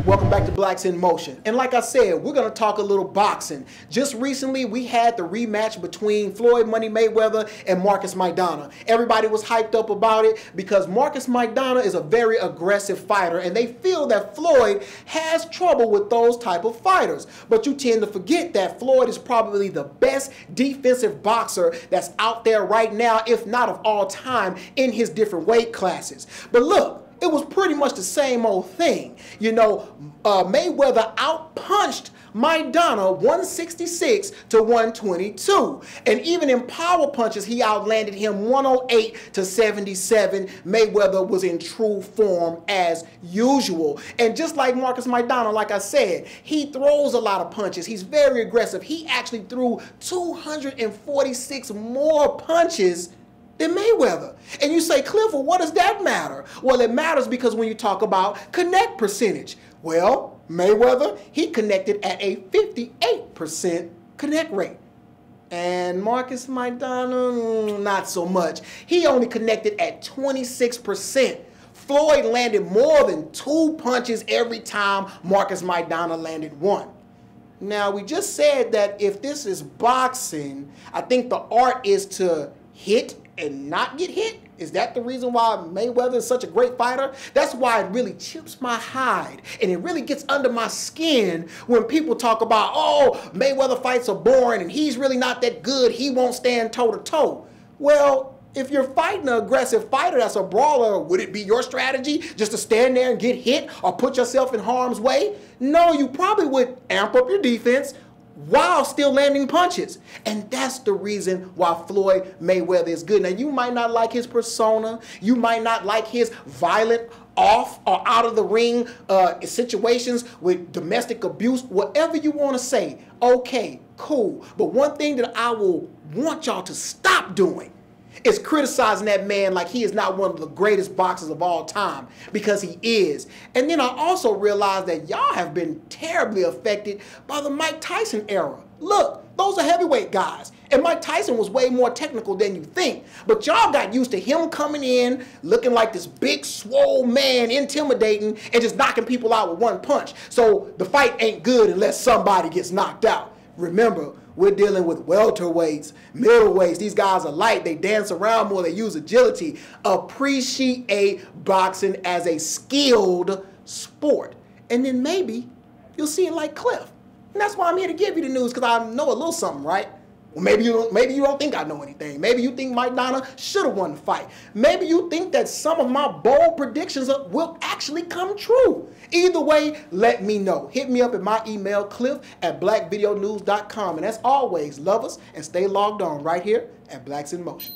Welcome back to Blacks in Motion. And like I said, we're going to talk a little boxing. Just recently, we had the rematch between Floyd Money Mayweather and Marcus Maidana. Everybody was hyped up about it because Marcus Maidana is a very aggressive fighter, and they feel that Floyd has trouble with those type of fighters. But you tend to forget that Floyd is probably the best defensive boxer that's out there right now, if not of all time, in his different weight classes. But look, it was pretty much the same old thing. You know, Mayweather outpunched Maidana 166 to 122. And even in power punches, he outlanded him 108 to 77. Mayweather was in true form as usual. And just like Marcus Maidana, like I said, he throws a lot of punches. He's very aggressive. He actually threw 246 more punches than Mayweather. And you say, Clifford, what does that matter? Well, it matters because when you talk about connect percentage, well, Mayweather, he connected at a 58% connect rate. And Marcus Maidana, not so much. He only connected at 26%. Floyd landed more than 2 punches every time Marcus Maidana landed 1. Now, we just said that if this is boxing, I think the art is to hit and not get hit. Is that the reason why Mayweather is such a great fighter? That's why it really chips my hide and it really gets under my skin when people talk about, oh, Mayweather fights are boring and he's really not that good, he won't stand toe to toe. Well, if you're fighting an aggressive fighter that's a brawler, would it be your strategy just to stand there and get hit or put yourself in harm's way? No, you probably would amp up your defense while still landing punches. And that's the reason why Floyd Mayweather is good. Now, you might not like his persona. You might not like his violent off or out of the ring situations with domestic abuse, whatever you want to say. Okay, cool. But one thing that I will want y'all to stop doing is criticizing that man like he is not one of the greatest boxers of all time, because he is. And then I also realized that y'all have been terribly affected by the Mike Tyson era. Look, those are heavyweight guys. And Mike Tyson was way more technical than you think. But y'all got used to him coming in, looking like this big, swole man, intimidating, and just knocking people out with one punch. So the fight ain't good unless somebody gets knocked out. Remember, we're dealing with welterweights, middleweights. These guys are light. They dance around more. They use agility. Appreciate boxing as a skilled sport. And then maybe you'll see it like Cliff. And that's why I'm here to give you the news, because I know a little something, right? Well, maybe you don't think I know anything. Maybe you think Maidana should have won the fight. Maybe you think that some of my bold predictions will actually come true. Either way, let me know. Hit me up at my email, cliff@blackvideonews.com. And as always, love us and stay logged on right here at Blacks in Motion.